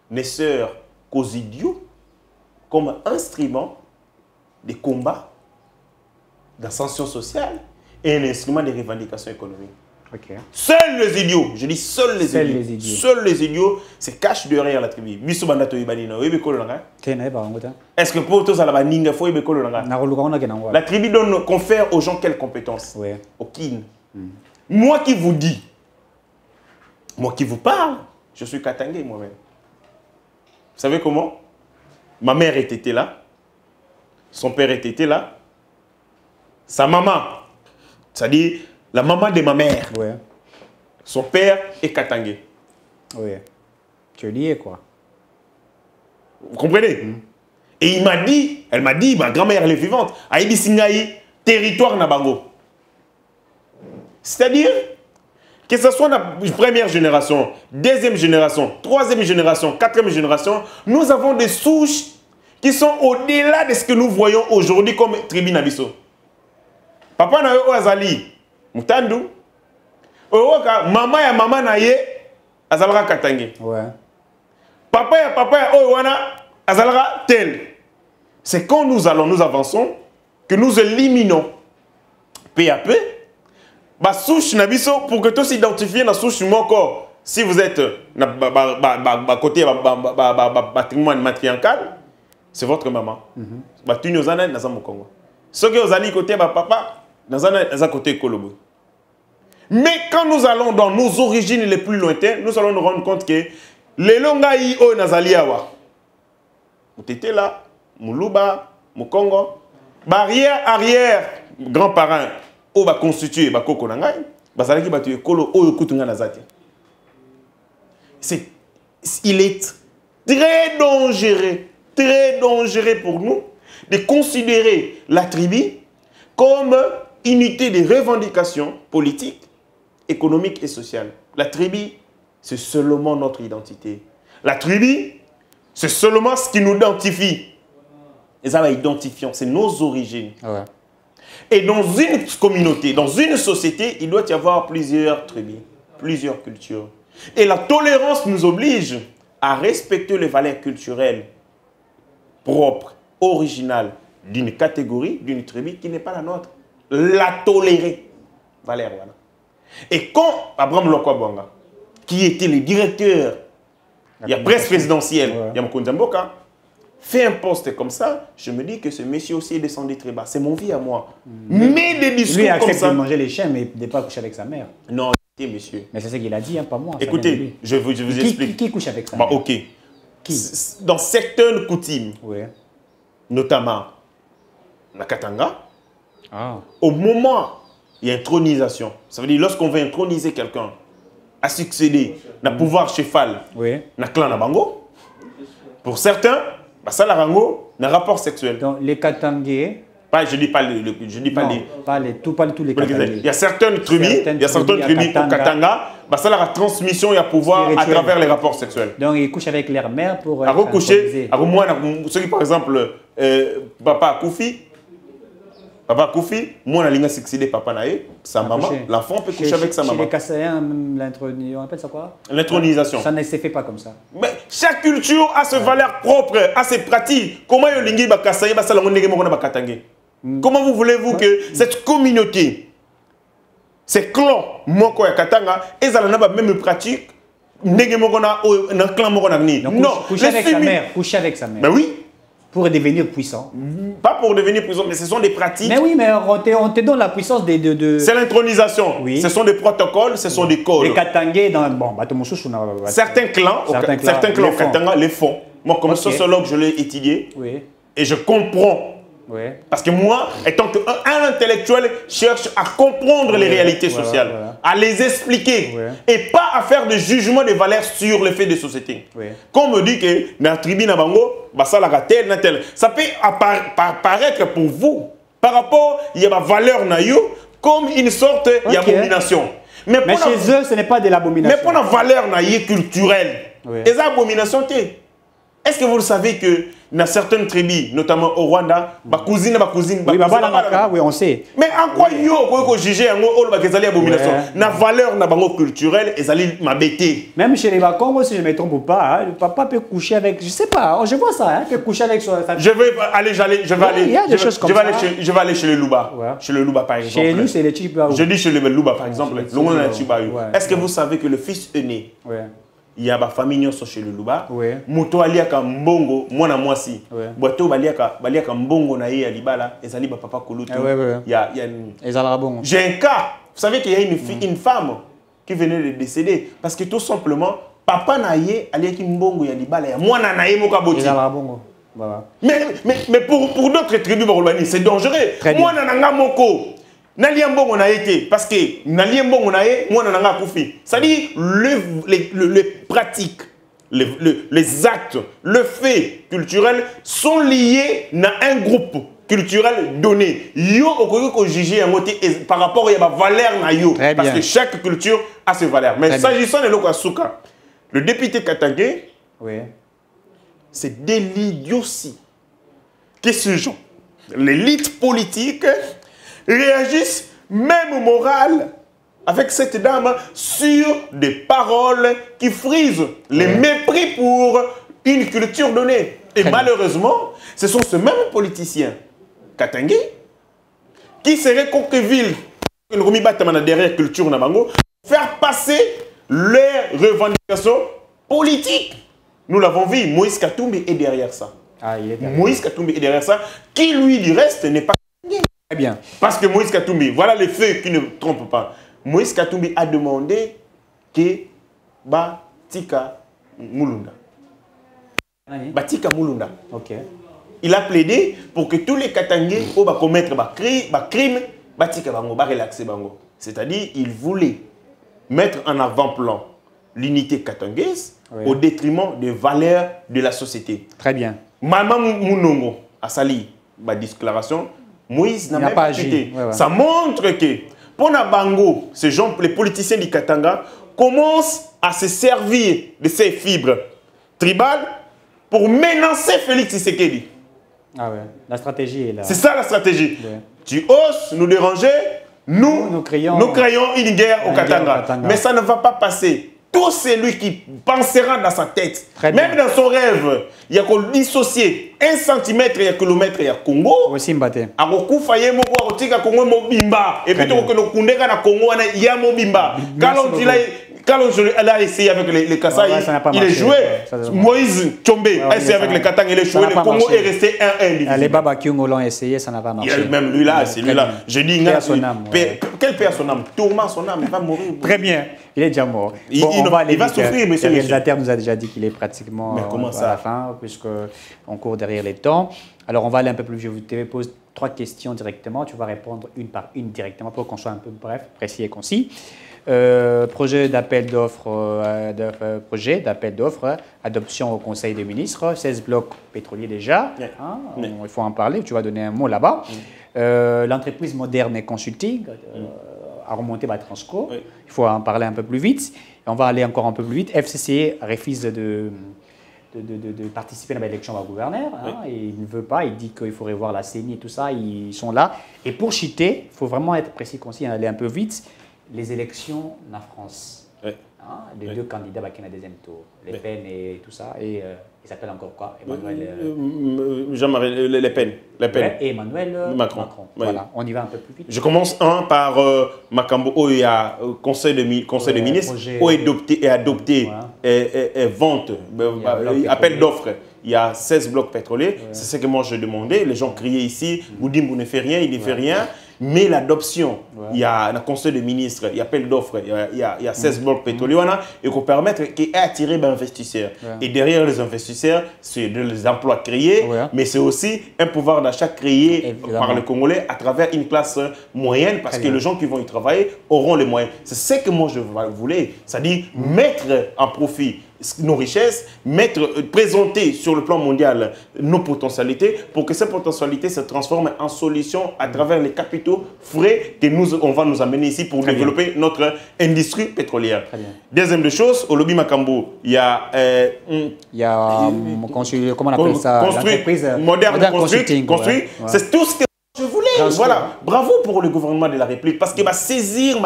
ne sert qu'aux idiots comme instrument de combat, d'ascension sociale et un instrument de revendication économique. Seuls les idiots, je dis seuls les idiots, seuls les idiots se cachent derrière la tribu. Est-ce que pour tous, la tribu confère aux gens quelles compétences? Aucune. Moi qui vous dis, moi qui vous parle, je suis katangais moi-même. Vous savez comment? Ma mère était là, son père était là, sa maman, c'est-à-dire la maman de ma mère, son père est katangais. Oui. Tu es lié, quoi. Vous comprenez? Et il m'a dit, elle m'a dit, ma grand-mère elle est vivante, Aïdi Singaï, territoire Nabango. C'est-à-dire que ce soit la première génération, deuxième génération, troisième génération, quatrième génération, nous avons des souches qui sont au-delà de ce que nous voyons aujourd'hui comme tribu Nabiso. Papa na yo azali mutandu, maman ya maman na ye azalaka katange. Papa ya owana azalaka tel. C'est quand nous avançons, que nous éliminons peu à peu la souche nabiso pour que tous s'identifiez la souche moko. Si vous êtes côté patrimoine matriarcal, c'est votre maman. Tu nous en as dans le Congo. Ceux qui ont côté papa, dans un côté Kolobo. Mais quand nous allons dans nos origines les plus lointaines, nous allons nous rendre compte que les longaï o nazaliawa. Mutete là, Muluba, Mukongo, barrière arrière grands-parents o ba constituer ba koko nangai, bazalaki ba tué kolo o yokutunga nazati. Il est très dangereux pour nous de considérer la tribu comme unité de revendications politiques, économiques et sociales. La tribu, c'est seulement notre identité. La tribu, c'est seulement ce qui nous identifie. Et ça va identifier, c'est nos origines. Ouais. Et dans une communauté, dans une société, il doit y avoir plusieurs tribus, plusieurs cultures. Et la tolérance nous oblige à respecter les valeurs culturelles propres, originales d'une catégorie, d'une tribu qui n'est pas la nôtre. La tolérer. Valère, voilà. Et quand Abraham Lokwabonga, qui était le directeur, il y a presse présidentielle, Yamokonza Mboka, fait un poste comme ça, je me dis que ce monsieur aussi est descendu très bas. C'est mon vie à moi. Mais des discours lui comme ça... de manger les chiens, mais de ne pas coucher avec sa mère. Non, monsieur. Mais c'est ce qu'il a dit, hein, pas moi. Écoutez, je vous explique. Qui couche avec sa bah, mère? ok. Qui? Dans certaines coutumes, notamment la Katanga, au moment il y a intronisation, ça veut dire lorsqu'on veut introniser quelqu'un à succéder, na pouvoir cheval, na clan na bango, pour certains, bah, ça la rango, na rapport sexuel. Donc les Katangais. Pas, je dis pas les. Pas tous les Katangais. Il y a certaines tribus, au Katanga, bah, ça la transmission, il y a pouvoir à travers les rapports sexuels. Donc ils couchent avec leur mère pour. À recoucher, à moi, ceux qui par exemple, papa Koufi, moi, on a succédé papa naïe, sa maman, l'enfant peut coucher avec sa maman. Chez les Kassaïens, on appelle ça quoi? L'intronisation. Ça ne se fait pas comme ça. Mais chaque culture a ses valeurs propres, a ses pratiques. Comment Comment vous voulez-vous que cette communauté, ces clans, Moko et Katanga, ils ont la même pratique? Non, coucher avec sa mère. Coucher avec sa mère. Ben oui. Pour devenir puissant. Pas pour devenir puissant, mais ce sont des pratiques. Mais oui, mais on te donne la puissance de... C'est l'intronisation. Oui. Ce sont des protocoles, ce sont des codes. Les Katangais, dans... Bon, certains clans au Katanga les font. Moi, comme sociologue, je l'ai étudié. Oui. Et je comprends. Oui. Parce que moi, étant qu'un intellectuel, cherche à comprendre les réalités sociales, à les expliquer, et pas à faire de jugement de valeur sur les faits de société. Quand on me dit que dans la tribu Nabango, ça la tel, ça peut apparaître pour vous, par rapport à la valeur nayo, comme une sorte d'abomination. Mais chez eux, ce n'est pas de l'abomination. Mais pour la valeur nayo culturelle, et ça abomination. Est-ce que vous le savez que dans certaines tribus, notamment au Rwanda, ma cousine, oui, on sait. Mais en quoi vous jugez abomination? La valeur culturelle, et ça m'a bêté. Même chez les Bakongo, si je ne me trompe pas, le papa peut coucher avec, je ne sais pas, je vois ça, peut coucher avec sa fille. Je vais aller, il y a des choses comme ça. Je vais aller chez le Louba. Chez le Louba, par exemple. Chez nous, c'est les Chibaou. Je dis chez le Louba, par exemple. Est-ce que vous savez que le fils aîné, il y a des familles chez le Louba. Moto aliaka mbongo mwana mwasi. Boto baliaka mbongo na ye alibala ezali ba papa kolutu. J'ai un cas. Vous savez qu'il y a une femme qui venait de décéder parce que tout simplement papa na ye aliaki mbongo ya libala ya mwana na ye moka boti. Mais pour d'autres tribus barolani, c'est dangereux. Mwana nanga moko Naliambongo na été parce que Naliambongo na ye moi nanga koufi. C'est-à-dire les pratiques, les actes, le fait culturel sont liés à un groupe culturel donné. Yo okoko juger un côté par rapport à la valeur na yo parce que chaque culture a ses valeurs. Mais s'agissant de l'Okasuka, le député Katangé, c'est de l'idiotie que ce genre, l'élite politique réagissent même moral avec cette dame sur des paroles qui frisent les mépris pour une culture donnée. Et malheureusement, ce sont ces mêmes politiciens, Katangé, qui seraient Coqueville, derrière culture Nabango, faire passer leurs revendications politiques. Nous l'avons vu, Moïse Katumbi est derrière ça. Moïse Katumbi est derrière ça, qui lui du reste n'est pas très bien. Parce que Moïse Katumbi, voilà les faits qui ne trompent pas. Moïse Katumbi a demandé que Batika Mulunda. Batika Mulunda. Il a plaidé pour que tous les Katangais qui commettre des crimes, Batika Bango, relaxer Bango. C'est-à-dire, il voulait mettre en avant-plan l'unité katangaise au détriment des valeurs de la société. Très bien. Maman Mounongo a sali ma déclaration. Moïse n'a même pas agi. Ça montre que pour Nabango, ces gens, les politiciens du Katanga, commencent à se servir de ces fibres tribales pour menacer Félix Tshisekedi. Ah ouais, la stratégie est là. C'est ça la stratégie. Ouais. Tu oses nous déranger, nous créons une guerre au Katanga. Mais ça ne va pas passer. Tout celui qui pensera dans sa tête, même dans son rêve, il y a qu'on dissocier 1 centimètre, il y a kilomètre, il y a Congo. Aussi mbaté. A beaucoup failli mo voir tika Congo mo bimba et puis to que no kundeka na Congo il y a mo bimba. Quand on a essayé avec les Kasaï, il est joué. Moïse Tchombe a essayé avec les Katang, il est joué. Le Congo est resté 1-1. Les Baba Kyungo l'ont essayé, ça n'a pas marché. Même lui là, c'est lui là. Je dis, quel père son âme? Tourment son âme, il va mourir. Très bien, il est déjà mort. Il va souffrir, monsieur. Le réalisateur nous a déjà dit qu'il est pratiquement à la fin, puisqu'on court derrière les temps. Alors on va aller un peu plus vite. Je te pose 3 questions directement. Tu vas répondre une par une directement pour qu'on soit un peu bref, précis et concis. Projet d'appel d'offres, adoption au Conseil des ministres, 16 blocs pétroliers déjà, il faut en parler, tu vas donner un mot là-bas. L'entreprise Moderne et Consulting a remonté par Transco, il faut en parler un peu plus vite, et on va aller encore un peu plus vite. FCC refuse de participer à l'élection du gouverneur, et il ne veut pas, il dit qu'il faudrait voir la CENI et tout ça, ils sont là. Et pour chiter, il faut vraiment être précis, concis, aller un peu vite. Les élections en France, les 2 candidats qui sont au deuxième tour, Le Pen et tout ça, et il s'appelle encore quoi? Jean-Marie Le Pen. Et Emmanuel Macron. Voilà, on y va un peu plus vite. Je commence par Makambo, où il y a Conseil de ministres, où est adopté vente, appel d'offres. Il y a 16 blocs pétroliers, c'est ce que moi je demandais. Les gens criaient ici, Boudimbo ne fait rien, il ne fait rien. Mais l'adoption, il y a un conseil de ministres, il y a appel d'offres, il y a 16 blocs pétroliers, et qu'on permettre d'attirer des investisseurs. Et derrière les investisseurs, c'est des emplois créés, mais c'est aussi un pouvoir d'achat créé par les Congolais à travers une classe moyenne, parce que les gens qui vont y travailler auront les moyens. C'est ce que moi je voulais, c'est-à-dire mettre en profit nos richesses, présenter sur le plan mondial nos potentialités pour que ces potentialités se transforment en solutions à travers les capitaux frais que on va nous amener ici pour développer notre industrie pétrolière. Deuxième des choses, au lobby Makambo, il y a comment on appelle ça, l'entreprise moderne construit. C'est tout ce que je voulais. Voilà, bravo pour le gouvernement de la République parce qu'il va saisir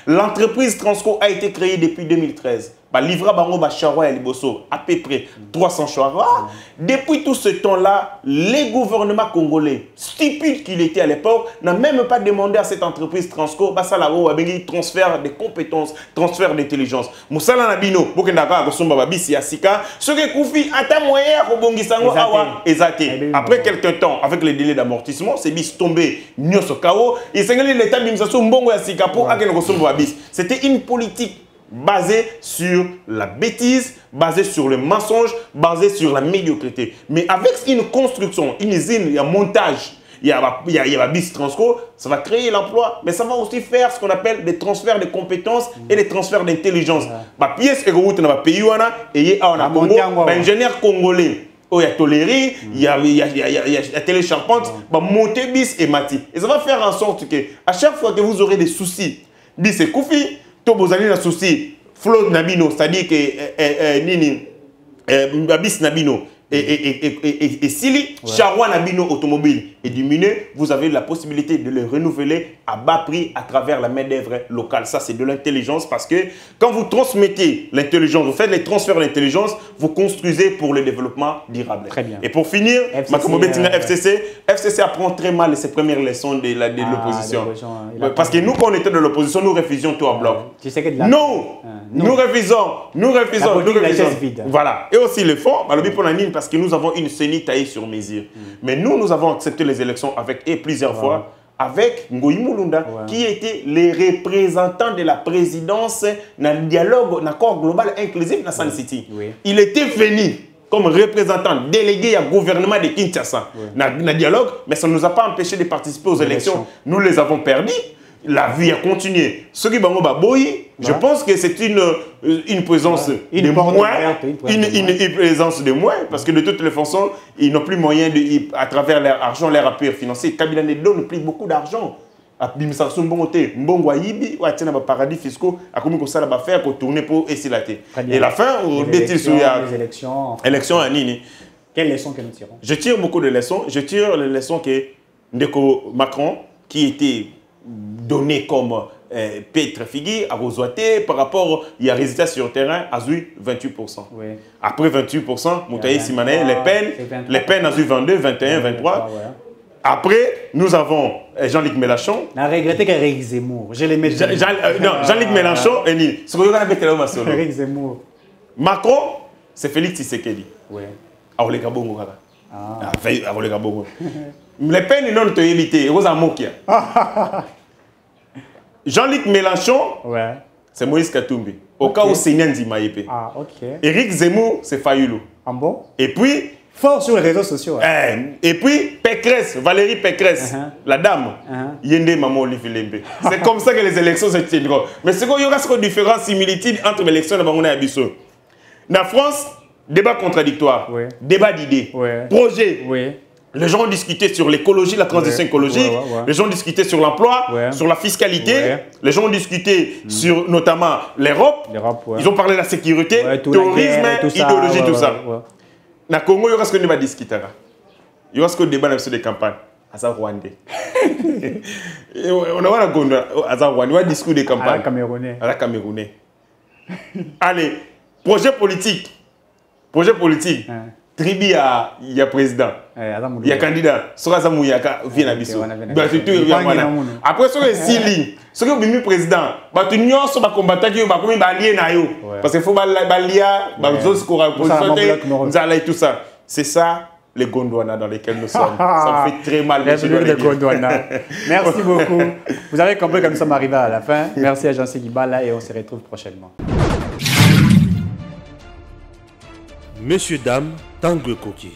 l'entreprise Transco a été créée depuis 2013. Livra bango ba charwa liboso à peu près 300 charwa. Depuis tout ce temps-là, les gouvernements congolais stupide qu'il était à l'époque n'a même pas demandé à cette entreprise Transco basalao abengi transfert de compétences, transfert d'intelligence. Musala nabino bokendaka kosomba babisi ya sika ce que Koufi ata moyen ko bongisango awa ezate. Après quelques temps avec les délais d'amortissement, c'est bis tombé nyoso kao et sengeli l'état bimsaso mbongo ya sika pour akeno kosomba babisi. C'était une politique basé sur la bêtise, basé sur le mensonge, basé sur la médiocrité. Mais avec une construction, une usine, il y a montage, il y a bis Transco, ça va créer l'emploi, mais ça va aussi faire ce qu'on appelle des transferts de compétences et des transferts d'intelligence. Pièce que vous avez pays et ingénieur congolais. Il y a Toléry, il y a Télécharpente, monter bis et mati. Et ça va faire en sorte que à chaque fois que vous aurez des soucis, bis et Koufi, vous avez un souci, Flo Nabino, c'est-à-dire que Nini, Babis Nabino et Sili, Charwa Nabino automobile est diminué, vous avez la possibilité de le renouveler à bas prix à travers la main-d'œuvre locale. Ça, c'est de l'intelligence parce que quand vous transmettez l'intelligence, vous faites les transferts d'intelligence, vous construisez pour le développement durable. Très bien. Et pour finir, FCC apprend très mal ses premières leçons de l'opposition. Parce que nous, quand on était de l'opposition, nous refusions tout à bloc. Tu sais que nous refusons. Voilà. Et aussi le fond, parce que nous avons une CENI taillée sur mesure. Mais nous avons accepté les élections avec plusieurs fois, avec Ngoï Mulunda, qui était les représentants de la présidence dans le dialogue, dans l'accord global inclusif dans San City. Il était venu comme représentant délégué au gouvernement de Kinshasa dans le dialogue, mais ça ne nous a pas empêché de participer aux élections. Nous les avons perdus. la vie a continué. Ce qui bango baboyi, je pense que c'est une présence de moins, une présence de moins, parce que de toutes les façons, ils n'ont plus moyen de, à travers leur argent, leur appui financier. Kabila ne donne plus beaucoup d'argent. Administration bongoté, mbongo yibi, ou atteindre les paradis fiscaux, à comment ça va faire pour tourner pour essayer. Et la fin, on détient sur les élections à Nini. Quelles leçons que nous tirons? Je tire beaucoup de leçons. Je tire les leçons que Ndeko Macron, qui était donné comme Petre Figui, à Rosoité, par rapport il y a résultat sur le terrain, a eu 28%. Oui. Après 28%, Moutaï Simane, Les Pen a eu 22, 21, 23. Ouais. Après, nous avons Jean-Luc Mélenchon. On a regretté qu'Éric Zemmour. Je l'ai mis. Jean-Luc Mélenchon, ce qu'on a fait, Éric Zemmour. Macron, c'est Félix Tshisekedi. Oui. Les Pen, ils n'ont pas évité. Jean-Luc Mélenchon, ouais. C'est Moïse Katumbi. Au cas où c'est Nandi Maïpe. Ah, ok. Éric Zemmour, c'est Fayoulou. Ah bon? Et puis. Fort sur les réseaux sociaux. Ouais. Et puis, Pécresse, Valérie Pécresse, la dame, Yende Maman Olivier. C'est comme ça que les élections se tiendront. Mais c'est qu'il y aura une différence, similitude entre l'élection et l'Abisso. En France, débat contradictoire, oui. Débat d'idées, oui. Projet. Oui. Les gens ont discuté sur l'écologie, la transition écologique. Les gens ont discuté sur l'emploi, sur la fiscalité. Les gens ont discuté sur notamment l'Europe. Ils ont parlé de la sécurité, terrorisme, idéologie, tout ça. Na Congo, il y aura ce qu'on va discuter. Il y aura ce qu'on débat dans de campagne. Asa Rwandais. On a Asa Rwandais. On va discuter de campagne. Asa Camerounais. Allez, projet politique. Projet politique. Tribi, il y a président. Il y a candidat. Sora Zamouyaka vient à Bissau. Après, sur les 6 lignes, ce que vous président, tu n'as pas combattant qui va allier naïo. Parce qu'il faut balia, tout ça. C'est ça les Gondwana dans lesquels nous sommes. Ça me fait très mal. Merci beaucoup. Vous avez compris que nous sommes arrivés à la fin. Merci à Jean-C Guibala et on se retrouve prochainement. Messieurs, dames, Tanguy Koki.